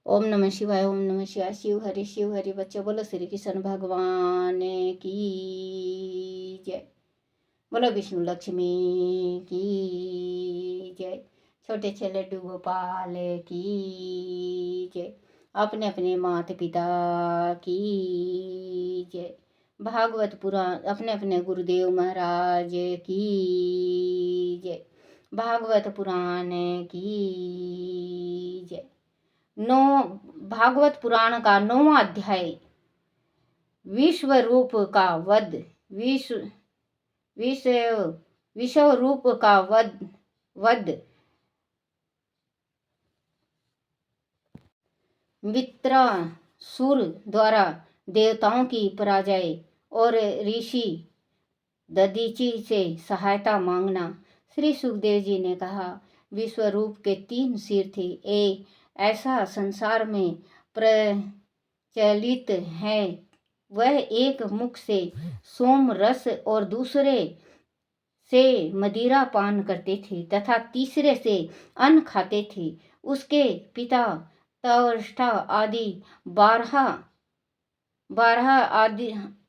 ओम नमः शिवाय, ओम नमः शिवाय। शिव हरि बच्चों, बोलो श्री कृष्ण भगवान की जय। बोलो विष्णु लक्ष्मी की जय। छोटे छोटे लड्डू गोपाल की जय। अपने अपने माता पिता की जय। भागवत पुराण अपने अपने गुरुदेव महाराज की जय। भागवत पुराण की जय। नौ भागवत पुराण का 9वां अध्याय विश्व रूप का वध। विश्व रूप का वध। वित्रासुर द्वारा देवताओं की पराजय और ऋषि दधीचि से सहायता मांगना। श्री सुखदेव जी ने कहा, विश्व रूप के 3 सिर थे। एक ऐसा संसार में प्रचलित है, वह एक मुख से सोम रस और दूसरे से मदिरा पान करते थे तथा तीसरे से अन्न खाते थे। उसके पिता त्वष्टा आदि 12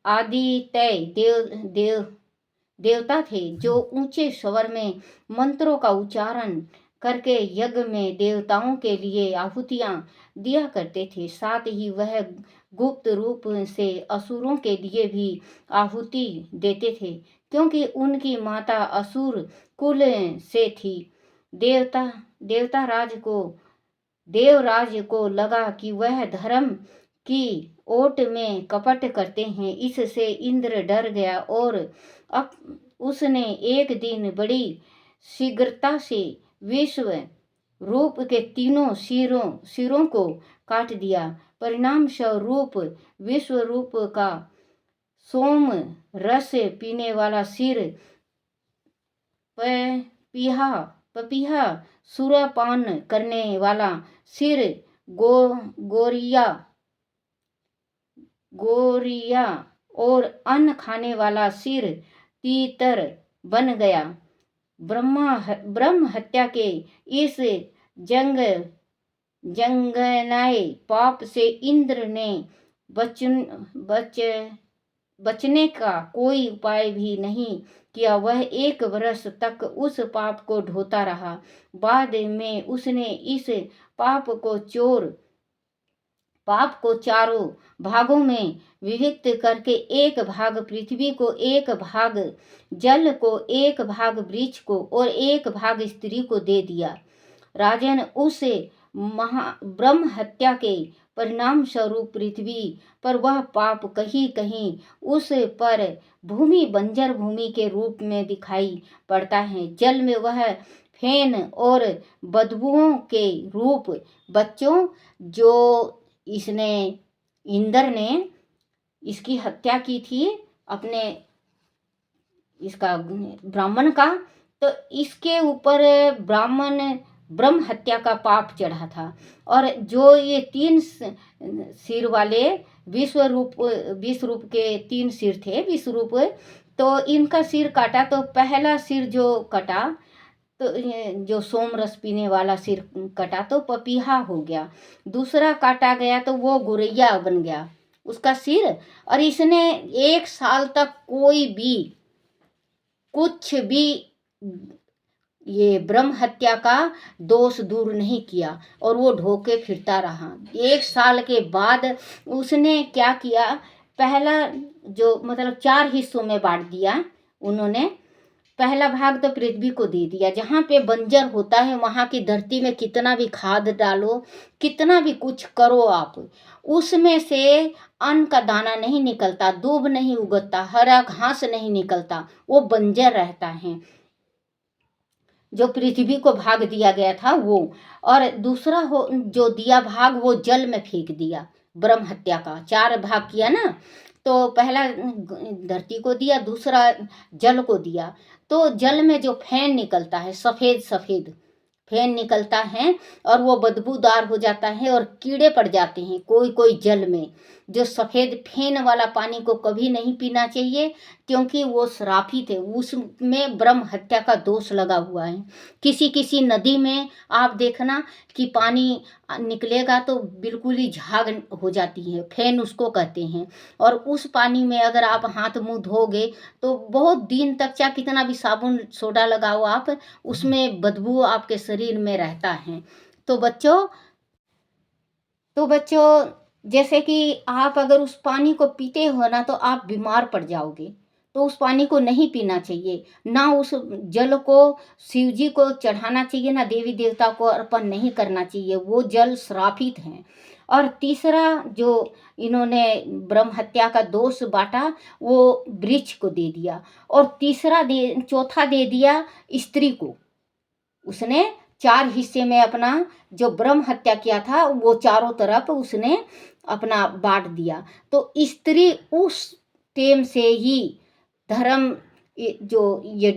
आदित्य देवता थे, जो ऊंचे स्वर में मंत्रों का उच्चारण करके यज्ञ में देवताओं के लिए आहुतियां दिया करते थे। साथ ही वह गुप्त रूप से असुरों के लिए भी आहुति देते थे, क्योंकि उनकी माता असुर कुल से थी। देवराज को लगा कि वह धर्म की ओट में कपट करते हैं। इससे इंद्र डर गया और अब उसने एक दिन बड़ी शीघ्रता से विश्व रूप के 3 सिरों को काट दिया। परिणाम स्वरूप विश्व रूप का सोम रस पीने वाला सिर पपीहा सुरापान करने वाला सिर गोरिया और अन्न खाने वाला सिर तीतर बन गया। ब्रह्म हत्या के इस जंगनाए पाप से इंद्र ने बचने का कोई उपाय भी नहीं किया। वह 1 वर्ष तक उस पाप को ढोता रहा। बाद में उसने इस पाप को चारों भागों में विभक्त करके 1 भाग पृथ्वी को, 1 भाग जल को, 1 भाग वृक्ष को और 1 भाग स्त्री को दे दिया। राजन, उस ब्रह्म हत्या के परिणाम स्वरूप पृथ्वी पर वह पाप कहीं कहीं उस पर भूमि बंजर भूमि के रूप में दिखाई पड़ता है। जल में वह फेन और बदबुओं के रूप। बच्चों, जो इंद्र ने इसकी हत्या की थी अपने इसका ब्राह्मण का, तो इसके ऊपर ब्रह्म हत्या का पाप चढ़ा था। और जो ये 3 सिर वाले विश्व रूप के 3 सिर थे विश्व रूप, तो इनका सिर काटा। तो पहला सिर जो कटा, तो जो सोम रस पीने वाला सिर कटा तो पपीहा हो गया। दूसरा काटा गया तो वो गोरैया बन गया उसका सिर। और इसने 1 साल तक कोई भी कुछ भी ये ब्रह्म हत्या का दोष दूर नहीं किया और वो ढोके फिरता रहा। 1 साल के बाद उसने क्या किया, पहला जो मतलब 4 हिस्सों में बांट दिया उन्होंने। पहला भाग तो पृथ्वी को दे दिया। जहाँ पे बंजर होता है वहाँ की धरती में कितना भी खाद डालो, कितना भी कुछ करो आप, उसमें से अन्न का दाना नहीं निकलता, दूब नहीं उगता, हरा घास नहीं निकलता, वो बंजर रहता है। जो पृथ्वी को भाग दिया गया था वो। और दूसरा जो दिया भाग वो जल में फेंक दिया। ब्रह्म हत्या का 4 भाग किया ना, तो पहला धरती को दिया, दूसरा जल को दिया। तो जल में जो फेन निकलता है, सफ़ेद फेन निकलता है और वो बदबूदार हो जाता है और कीड़े पड़ जाते हैं कोई जल में। जो सफ़ेद फेन वाला पानी को कभी नहीं पीना चाहिए, क्योंकि वो श्रापित है, उसमें ब्रह्म हत्या का दोष लगा हुआ है। किसी नदी में आप देखना कि पानी निकलेगा तो बिल्कुल ही झाग हो जाती है, फेन उसको कहते हैं। और उस पानी में अगर आप हाथ मुंह धोगे तो बहुत दिन तक, चाहे कितना भी साबुन सोडा लगाओ आप, उसमें बदबू आपके शरीर में रहता है। तो बच्चों तो बच्चों जैसे कि आप अगर उस पानी को पीते हो ना तो आप बीमार पड़ जाओगे। तो उस पानी को नहीं पीना चाहिए, ना उस जल को शिव जी को चढ़ाना चाहिए, ना देवी देवता को अर्पण नहीं करना चाहिए, वो जल श्रापित हैं। और तीसरा जो इन्होंने ब्रह्म हत्या का दोष बांटा, वो वृक्ष को दे दिया। और चौथा दे दिया स्त्री को। उसने 4 हिस्से में अपना जो ब्रह्म हत्या किया था वो चारों तरफ उसने अपना बाँट दिया। तो स्त्री उस टेम से ही धर्म जो ये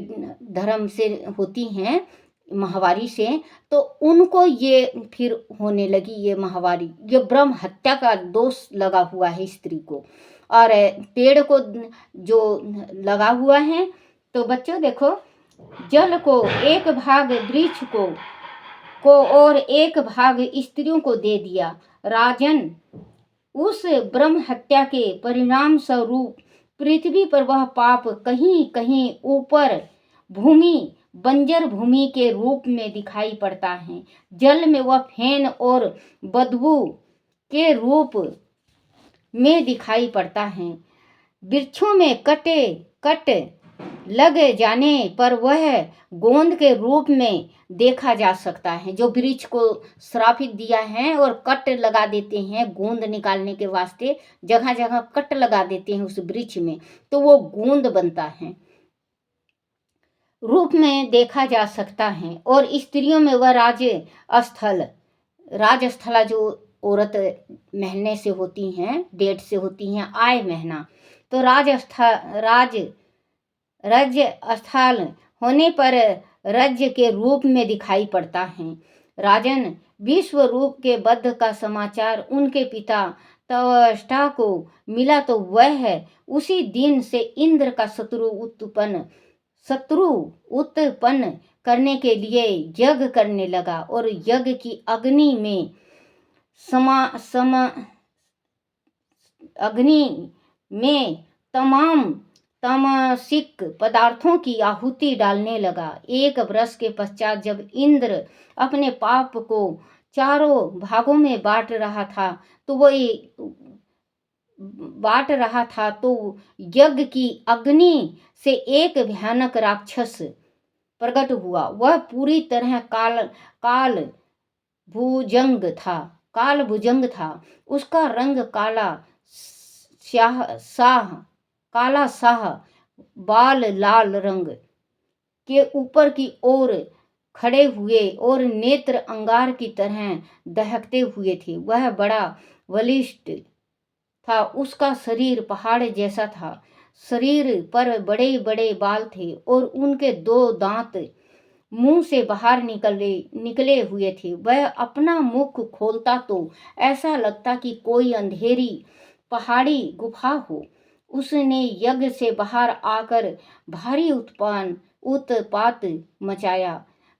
धर्म से होती हैं माहवारी से, तो उनको ये फिर होने लगी ये माहवारी। ये ब्रह्म हत्या का दोष लगा हुआ है स्त्री को। और पेड़ को जो लगा हुआ है, तो बच्चों देखो, जल को एक भाग वृक्ष को और एक भाग स्त्रियों को दे दिया। राजन, उस ब्रह्म हत्या के परिणाम स्वरूप पृथ्वी पर वह पाप कहीं कहीं ऊपर भूमि, बंजर भूमि के रूप में दिखाई पड़ता है। जल में वह फेन और बदबू के रूप में दिखाई पड़ता है। वृक्षों में कट लग जाने पर वह गोंद के रूप में देखा जा सकता है। जो वृक्ष को श्रापित दिया है और कट लगा देते हैं गोंद निकालने के वास्ते, जगह जगह कट लगा देते हैं उस वृक्ष में, तो वो गोंद बनता है, रूप में देखा जा सकता है। और स्त्रियों में वह राजस्थला जो औरत महीने से होती हैं, डेट से होती हैं, आय महीना, तो राज्य स्थल होने पर राज्य के रूप में दिखाई पड़ता है। राजन, विश्व रूप के बद्ध का समाचार उनके पिता त्वष्टा को मिला तो वह उसी दिन से इंद्र का शत्रु उत्पन्न करने के लिए यज्ञ करने लगा और यज्ञ की अग्नि में तमाम तामसिक पदार्थों की आहुति डालने लगा। 1 वर्ष के पश्चात जब इंद्र अपने पाप को चारों भागों में बांट रहा था, तो यज्ञ की अग्नि से एक भयानक राक्षस प्रकट हुआ। वह पूरी तरह काल भुजंग था। उसका रंग काला शाह, बाल लाल रंग के ऊपर की ओर खड़े हुए और नेत्र अंगार की तरह दहकते हुए थे। वह बड़ा बलिष्ठ था, उसका शरीर पहाड़ जैसा था। शरीर पर बड़े बड़े बाल थे और उनके 2 दांत मुंह से बाहर निकले हुए थे। वह अपना मुख खोलता तो ऐसा लगता कि कोई अंधेरी पहाड़ी गुफा हो। उसने यज्ञ से बाहर आकर भारी उत्पात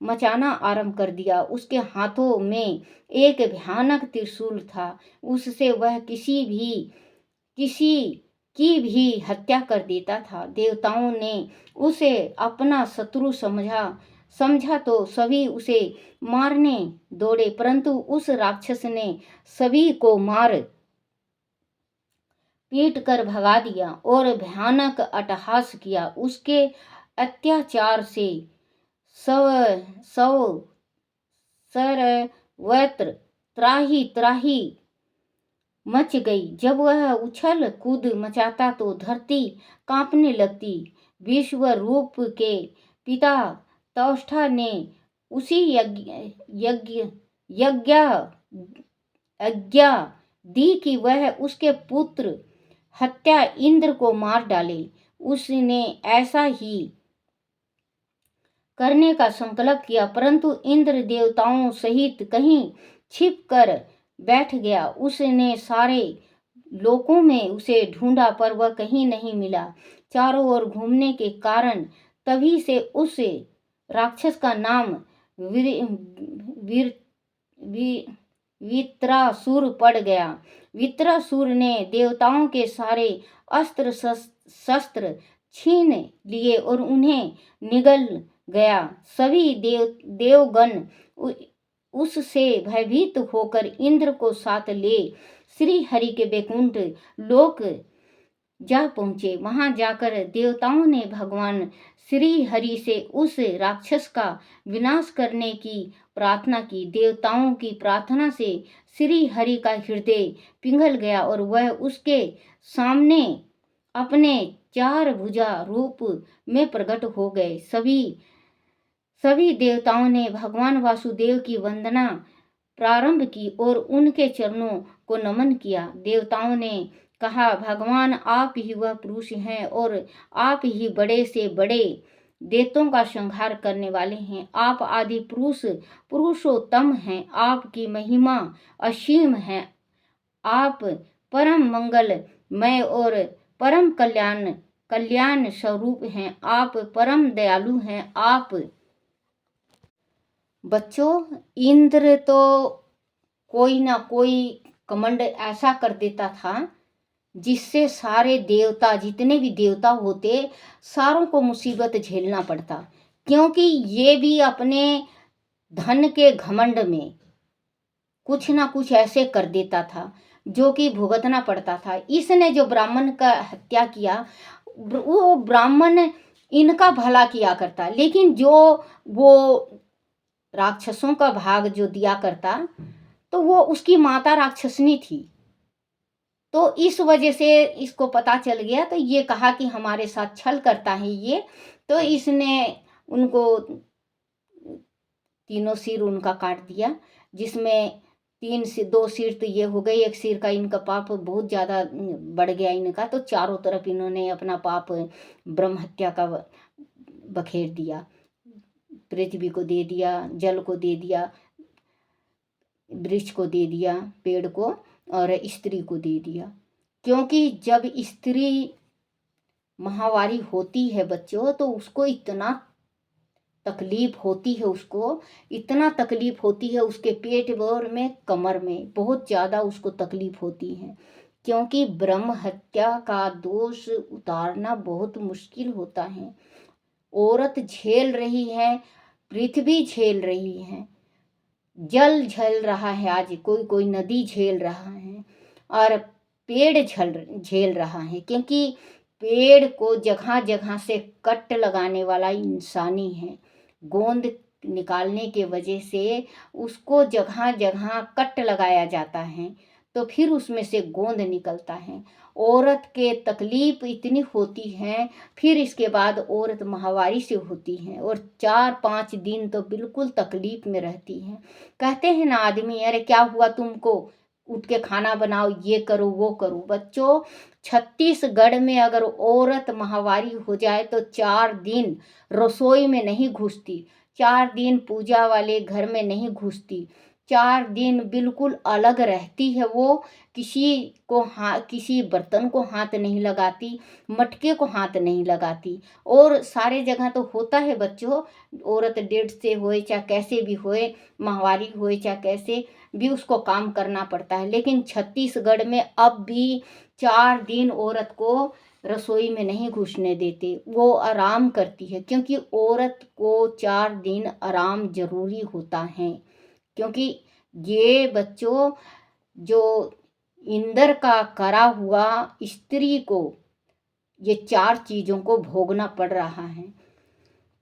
मचाना आरंभ कर दिया। उसके हाथों में एक भयानक त्रिशूल था। उससे वह किसी की भी हत्या कर देता था। देवताओं ने उसे अपना शत्रु समझा तो सभी उसे मारने दौड़े, परंतु उस राक्षस ने सभी को मार पीट कर भगा दिया और भयानक अट्टहास किया। उसके अत्याचार से सर्वत्र त्राही मच गई। जब वह उछल कूद मचाता तो धरती कांपने लगती। विश्व रूप के पिता त्वष्टा ने उसी आज्ञा दी कि वह उसके पुत्र हत्या इंद्र को मार डाले। उसने ऐसा ही करने का संकल्प किया, परंतु इंद्र देवताओं सहित कहीं छिप कर बैठ गया। उसने सारे लोकों में उसे ढूंढा पर वह कहीं नहीं मिला। चारों ओर घूमने के कारण तभी से उस राक्षस का नाम वित्रासुर पड़ गया। वित्रासुर ने देवताओं के सारे अस्त्र शस्त्र छीन लिए और उन्हें निगल गया। सभी देवगण उससे भयभीत होकर इंद्र को साथ ले श्री हरि के वैकुंठ लोक जा पहुंचे। वहां जाकर देवताओं ने भगवान श्री हरि से उस राक्षस का विनाश करने की प्रार्थना की। देवताओं की प्रार्थना से श्री हरि का हृदय पिघल गया और वह उसके सामने अपने 4 भुजा रूप में प्रकट हो गए। सभी देवताओं ने भगवान वासुदेव की वंदना प्रारंभ की और उनके चरणों को नमन किया। देवताओं ने कहा, भगवान आप ही वह पुरुष हैं और आप ही बड़े से बड़े दैत्यों का संहार करने वाले हैं। आप आदि पुरुषोत्तम हैं। आपकी महिमा असीम है। आप परम मंगलमय और परम कल्याण स्वरूप हैं। आप परम दयालु हैं। आप बच्चों, इंद्र तो कोई ना कोई कमंड ऐसा कर देता था जिससे सारे देवता, जितने भी देवता होते, सारों को मुसीबत झेलना पड़ता, क्योंकि ये भी अपने धन के घमंड में कुछ ना कुछ ऐसे कर देता था जो कि भुगतना पड़ता था। इसने जो ब्राह्मण का हत्या किया, वो ब्राह्मण इनका भला किया करता, लेकिन जो वो राक्षसों का भाग जो दिया करता, तो वो उसकी माता राक्षसनी थी। तो इस वजह से इसको पता चल गया, तो ये कहा कि हमारे साथ छल करता है ये। तो इसने उनको 3 सिर उनका काट दिया, जिसमें 2 सिर तो ये हो गई, 1 सिर का इनका पाप बहुत ज़्यादा बढ़ गया इनका। तो चारों तरफ इन्होंने अपना पाप ब्रह्म हत्या का बखेर दिया। पृथ्वी को दे दिया, जल को दे दिया, वृक्ष को दे दिया, पेड़ को, और स्त्री को दे दिया। क्योंकि जब स्त्री माहवारी होती है बच्चों, तो उसको इतना तकलीफ होती है, इतना तकलीफ होती है, उसके पेट में, कमर में बहुत ज़्यादा उसको तकलीफ होती है। क्योंकि ब्रह्म हत्या का दोष उतारना बहुत मुश्किल होता है। औरत झेल रही है, पृथ्वी झेल रही है, जल झेल रहा है, आज कोई नदी झेल रहा है, और पेड़ झेल रहा है। क्योंकि पेड़ को जगह जगह से कट लगाने वाला इंसानी है। गोंद निकालने के वजह से उसको जगह जगह कट लगाया जाता है, तो फिर उसमें से गोंद निकलता है। औरत के तकलीफ इतनी होती है, फिर इसके बाद औरत माहवारी से होती है और 4-5 दिन तो बिल्कुल तकलीफ में रहती है। कहते हैं ना आदमी, अरे क्या हुआ तुमको, उठ के खाना बनाओ, ये करो वो करो। बच्चों, छत्तीसगढ़ में अगर औरत माहवारी हो जाए तो 4 दिन रसोई में नहीं घुसती, 4 दिन पूजा वाले घर में नहीं घुसती, 4 दिन बिल्कुल अलग रहती है। वो किसी बर्तन को हाथ नहीं लगाती, मटके को हाथ नहीं लगाती। और सारे जगह तो होता है बच्चों, औरत डेढ़ से होए चाहे कैसे भी होए, माहवारी होए चाहे कैसे भी, उसको काम करना पड़ता है। लेकिन छत्तीसगढ़ में अब भी 4 दिन औरत को रसोई में नहीं घुसने देते, वो आराम करती है। क्योंकि औरत को 4 दिन आराम जरूरी होता है। क्योंकि ये बच्चों, जो इंद्र का करा हुआ स्त्री को ये 4 चीज़ों को भोगना पड़ रहा है।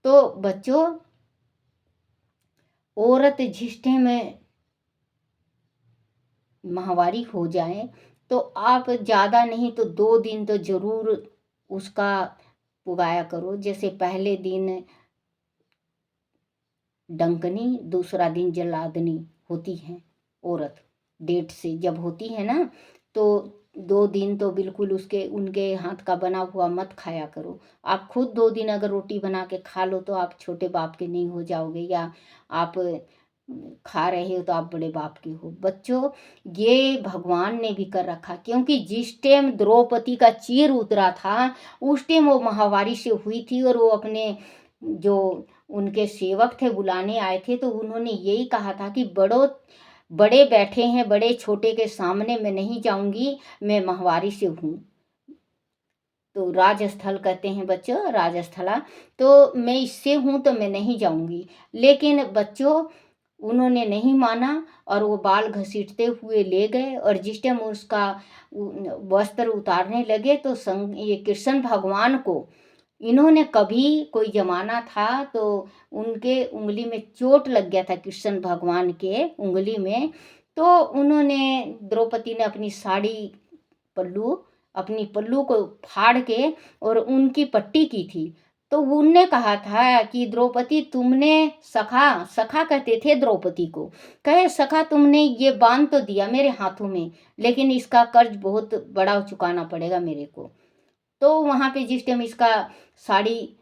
तो बच्चों, औरत जिस टाइम में माहवारी हो जाए तो आप ज़्यादा नहीं तो 2 दिन तो ज़रूर उसका पुगाया करो। जैसे पहले दिन डंकनी, दूसरा दिन जलादनी होती है औरत, डेट से जब होती है ना, तो 2 दिन तो बिल्कुल उनके हाथ का बना हुआ मत खाया करो। आप खुद 2 दिन अगर रोटी बना के खा लो तो आप छोटे बाप के नहीं हो जाओगे, या आप खा रहे हो तो आप बड़े बाप के हो। बच्चों, ये भगवान ने भी कर रखा। क्योंकि जिस टाइम द्रौपदी का चीर उतरा था, उस टाइम वो माहवारी से हुई थी, और वो अपने जो उनके सेवक थे बुलाने आए थे, तो उन्होंने यही कहा था कि बड़े बैठे हैं, बड़े छोटे के सामने मैं नहीं जाऊंगी, मैं महवारी से हूँ। तो राजस्थल कहते हैं बच्चों, राजस्थला। तो मैं इससे हूँ तो मैं नहीं जाऊंगी। लेकिन बच्चों उन्होंने नहीं माना और वो बाल घसीटते हुए ले गए, और जिस टाइम उसका वस्त्र उतारने लगे तो ये कृष्ण भगवान को इन्होंने, कभी कोई जमाना था तो उनके उंगली में चोट लग गया था, कृष्ण भगवान के उंगली में। तो उन्होंने, द्रौपदी ने अपनी साड़ी पल्लू अपनी पल्लू को फाड़ के और उनकी पट्टी की थी। तो उनने कहा था कि द्रौपदी तुमने, सखा सखा कहते थे द्रौपदी को, कहे सखा तुमने ये बांध तो दिया मेरे हाथों में, लेकिन इसका कर्ज बहुत बड़ा चुकाना पड़ेगा मेरे को। तो वहाँ पे जिस टाइम इसका साड़ी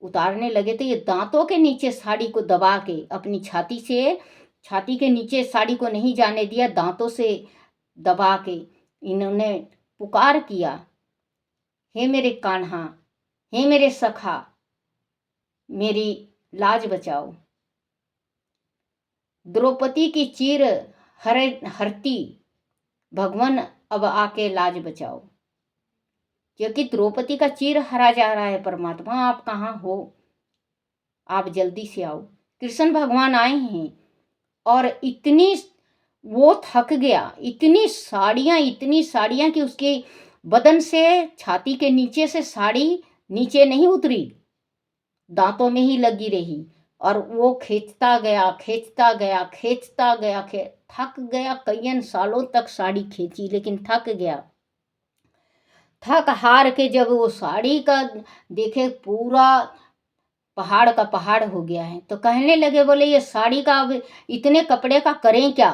उतारने लगे तो ये दांतों के नीचे साड़ी को दबा के, अपनी छाती के नीचे साड़ी को नहीं जाने दिया, दांतों से दबा के इन्होंने पुकार किया, हे मेरे कान्हा, हे मेरे सखा, मेरी लाज बचाओ। द्रौपदी की चीर हरती भगवान, अब आके लाज बचाओ। क्योंकि द्रौपदी का चीर हरा जा रहा है, परमात्मा आप कहाँ हो, आप जल्दी से आओ। कृष्ण भगवान आए हैं और इतनी वो थक गया, इतनी साड़ियाँ कि उसके बदन से, छाती के नीचे से साड़ी नीचे नहीं उतरी, दांतों में ही लगी रही, और वो खींचता गया थक गया, कई सालों तक साड़ी खींची लेकिन थक गया। थक हार के जब वो साड़ी का देखे, पूरा पहाड़ का पहाड़ हो गया है, तो कहने लगे, बोले ये साड़ी का अब इतने कपड़े का करें क्या।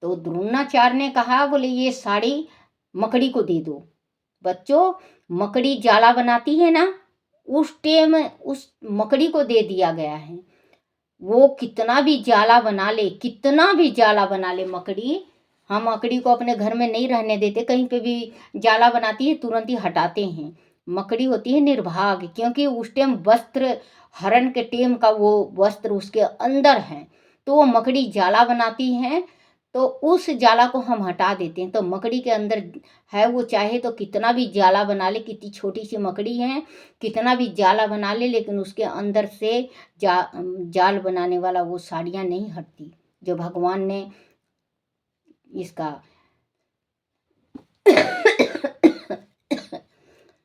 तो द्रोणाचार्य ने कहा, बोले ये साड़ी मकड़ी को दे दो। बच्चों मकड़ी जाला बनाती है ना, उस टाइम उस मकड़ी को दे दिया गया है। वो कितना भी जाला बना ले मकड़ी, हम मकड़ी को अपने घर में नहीं रहने देते, कहीं पे भी जाला बनाती है तुरंत ही हटाते हैं। मकड़ी होती है निर्भाग, क्योंकि उस टाइम वस्त्र, हरण के टाइम का वो वस्त्र उसके अंदर है, तो वो मकड़ी जाला बनाती है, तो उस जाला को हम हटा देते हैं। तो मकड़ी के अंदर है, वो चाहे तो कितना भी जाला बना ले, कितनी छोटी सी मकड़ी है, कितना भी जाला बना ले, लेकिन उसके अंदर से जाल बनाने वाला वो साड़ियाँ नहीं हटती, जो भगवान ने इसका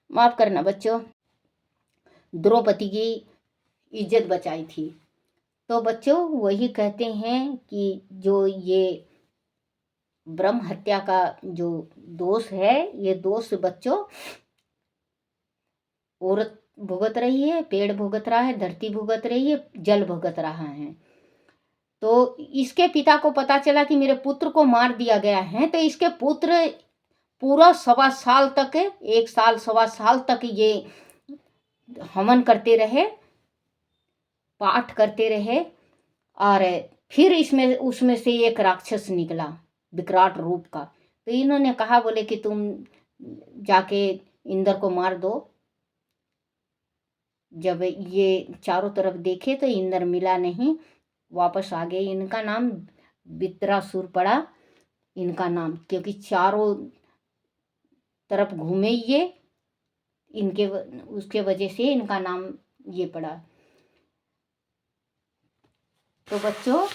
माफ करना बच्चों, द्रौपदी की इज्जत बचाई थी। तो बच्चों वही कहते हैं कि जो ये ब्रह्म हत्या का जो दोष है, ये दोष बच्चों औरत भुगत रही है, पेड़ भुगत रहा है, धरती भुगत रही है, जल भुगत रहा है। तो इसके पिता को पता चला कि मेरे पुत्र को मार दिया गया है, तो इसके पुत्र पूरा 1.25 साल तक, 1 साल 1.25 साल तक ये हवन करते रहे, पाठ करते रहे, और फिर इसमें उसमें से एक राक्षस निकला विकराट रूप का। तो इन्होंने कहा, बोले कि तुम जाके इंद्र को मार दो। जब ये चारों तरफ देखे तो इंद्र मिला नहीं, वापस आ गए। इनका नाम वित्रासुर पड़ा, इनका नाम, क्योंकि चारों तरफ घूमे ये, इनके उसके वजह से इनका नाम ये पड़ा। तो बच्चों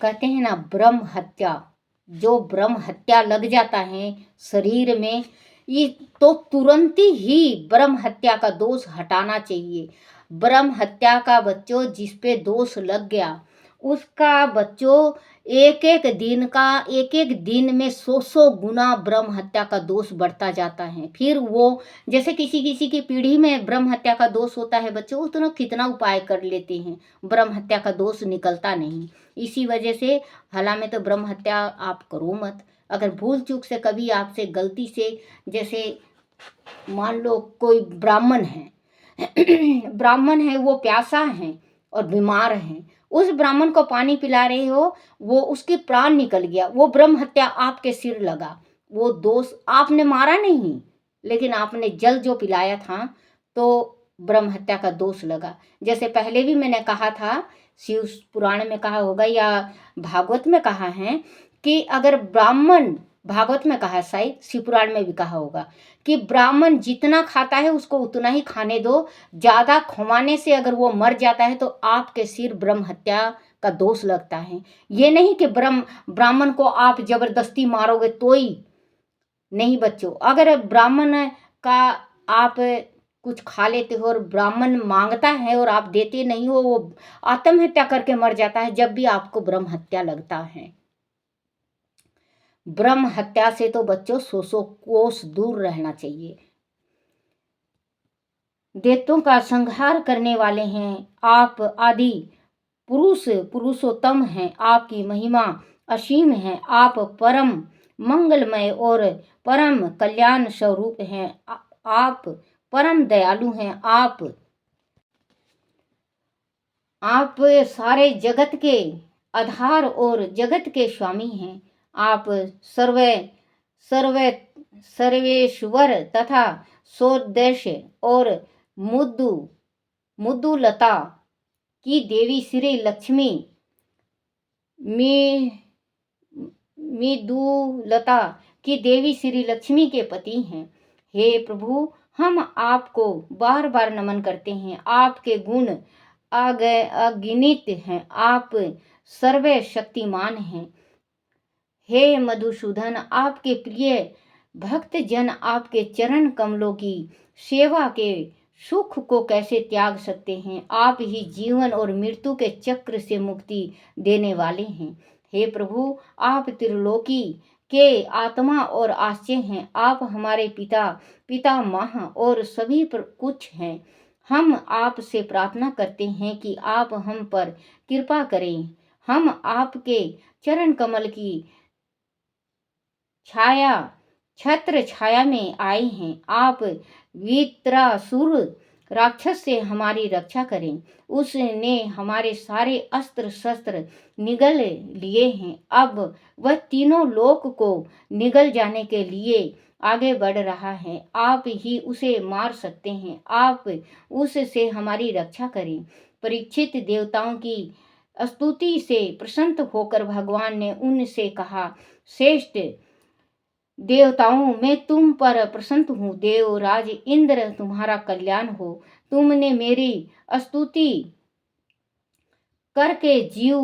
कहते हैं ना, ब्रह्म हत्या, जो ब्रह्म हत्या लग जाता है शरीर में, ये तो तुरंत ही ब्रह्म हत्या का दोष हटाना चाहिए। ब्रह्म हत्या का बच्चों जिस पे दोष लग गया, उसका बच्चों एक एक दिन में 100 गुना ब्रह्म हत्या का दोष बढ़ता जाता है। फिर वो जैसे किसी किसी की पीढ़ी में ब्रह्म हत्या का दोष होता है बच्चों, उतना कितना उपाय कर लेते हैं, ब्रह्म हत्या का दोष निकलता नहीं। इसी वजह से हला में तो ब्रह्म हत्या आप करो मत। अगर भूल चूक से कभी आपसे गलती से, जैसे मान लो कोई ब्राह्मण है ब्राह्मण है, वो प्यासा है और बीमार है, उस ब्राह्मण को पानी पिला रहे हो, वो उसके प्राण निकल गया, वो ब्रह्म हत्या आपके सिर लगा। वो दोष आपने मारा नहीं, लेकिन आपने जल जो पिलाया था, तो ब्रह्म हत्या का दोष लगा। जैसे पहले भी मैंने कहा था शिव पुराण में कहा होगा या भागवत में कहा है कि अगर ब्राह्मण, भागवत में कहा है, शायद शिव पुराण में भी कहा होगा कि ब्राह्मण जितना खाता है उसको उतना ही खाने दो, ज़्यादा खुआने से अगर वो मर जाता है तो आपके सिर ब्रह्म हत्या का दोष लगता है। ये नहीं कि ब्राह्मण को आप जबरदस्ती मारोगे तो ही नहीं। बच्चों, अगर ब्राह्मण का आप कुछ खा लेते हो और ब्राह्मण मांगता है और आप देते नहीं हो, वो आत्महत्या करके मर जाता है, जब भी आपको ब्रह्म हत्या लगता है। ब्रह्म हत्या से तो बच्चों 100 कोस दूर रहना चाहिए। दैत्यों का संहार करने वाले हैं आप, आदि पुरुषोत्तम हैं, आपकी महिमा असीम है। आप परम मंगलमय और परम कल्याण स्वरूप हैं। आप परम दयालु हैं। आप सारे जगत के आधार और जगत के स्वामी हैं। आप सर्वेश्वर तथा सौदेश्य और मुद्दुलता की देवी श्री लक्ष्मी, मिदुलता की देवी श्री लक्ष्मी के पति हैं। हे प्रभु, हम आपको बार बार नमन करते हैं। आपके गुण अगणित हैं। आप सर्वशक्तिमान हैं। हे मधुसूदन, आपके प्रिय भक्त जन आपके चरण कमलों की सेवा के सुख को कैसे त्याग सकते हैं। आप ही जीवन और मृत्यु के चक्र से मुक्ति देने वाले हैं। हे प्रभु, आप त्रिलोकी के आत्मा और आश्रय हैं। आप हमारे पितामह और सभी पर कुछ हैं। हम आपसे प्रार्थना करते हैं कि आप हम पर कृपा करें। हम आपके चरण कमल की छत्र छाया में आए हैं। आप वित्रासुर राक्षस से हमारी रक्षा करें। उसने हमारे सारे अस्त्र शस्त्र निगल लिए हैं। अब वह तीनों लोक को निगल जाने के लिए आगे बढ़ रहा है। आप ही उसे मार सकते हैं। आप उससे हमारी रक्षा करें। परीक्षित देवताओं की स्तुति से प्रसन्न होकर भगवान ने उनसे कहा, श्रेष्ठ देवताओं, मैं तुम पर प्रसन्न हूँ। देवराज इंद्र, तुम्हारा कल्याण हो। तुमने मेरी स्तुति करके जीव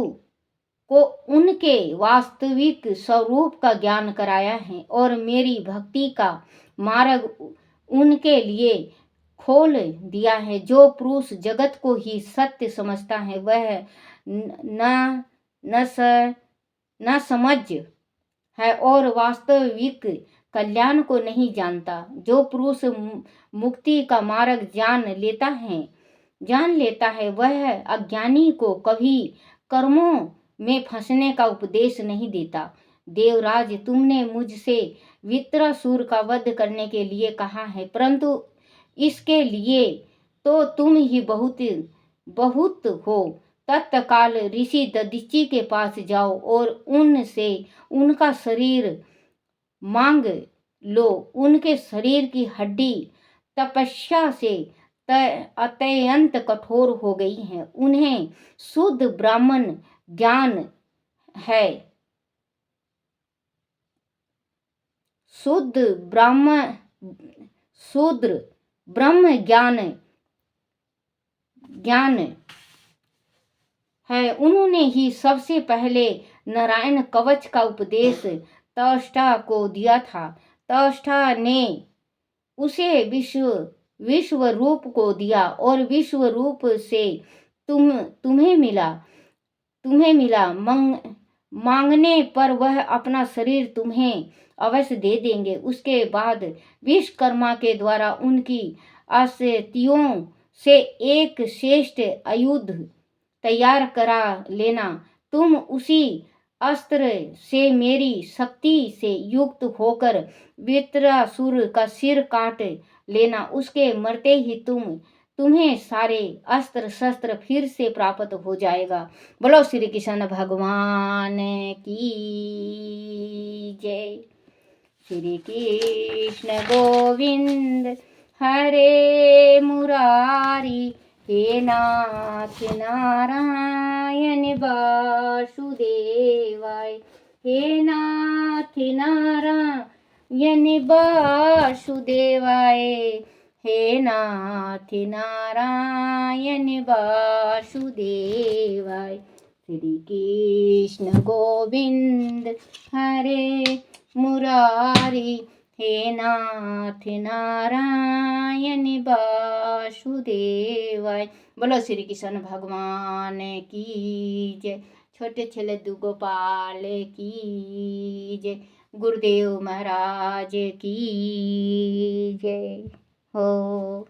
को उनके वास्तविक स्वरूप का ज्ञान कराया है और मेरी भक्ति का मार्ग उनके लिए खोल दिया है। जो पुरुष जगत को ही सत्य समझता है वह न समझ है और वास्तविक कल्याण को नहीं जानता। जो पुरुष मुक्ति का मार्ग जान लेता है वह अज्ञानी को कभी कर्मों में फंसने का उपदेश नहीं देता। देवराज, तुमने मुझसे वित्रासुर का वध करने के लिए कहा है, परंतु इसके लिए तो तुम ही बहुत हो। तत्काल ऋषि दधीचि के पास जाओ और उनसे उनका शरीर मांग लो। उनके शरीर की हड्डी तपस्या से अत्यंत कठोर हो गई है। उन्हें शुद्ध ब्राह्मण ज्ञान है। शुद्ध ब्रह्म ज्ञान है। उन्होंने ही सबसे पहले नारायण कवच का उपदेश त्वष्टा को दिया था। त्वष्टा ने उसे विश्व रूप को दिया और विश्व रूप से तुम्हें मिला। मांगने पर वह अपना शरीर तुम्हें अवश्य दे देंगे। उसके बाद विश्वकर्मा के द्वारा उनकी अस्थियों से एक श्रेष्ठ आयुध तैयार करा लेना। तुम उसी अस्त्र से मेरी शक्ति से युक्त होकर वित्रासुर का सिर काट लेना। उसके मरते ही तुम्हें सारे अस्त्र शस्त्र फिर से प्राप्त हो जाएगा। बोलो श्री कृष्ण भगवान की जय। श्री कृष्ण गोविंद हरे मुरारी, हे नाथ नारायण वासुदेवाय, हे नाथ नारायण वासुदेवाय, हे नाथ नारायण वासुदेवाय। श्री कृष्ण गोविंद हरे मुरारी, हे नाथ नारायण वासुदेवाय। बोलो श्री कृष्ण भगवान की जय। छोटे छेले दू गोपाल की जय। गुरुदेव महाराज की जय हो।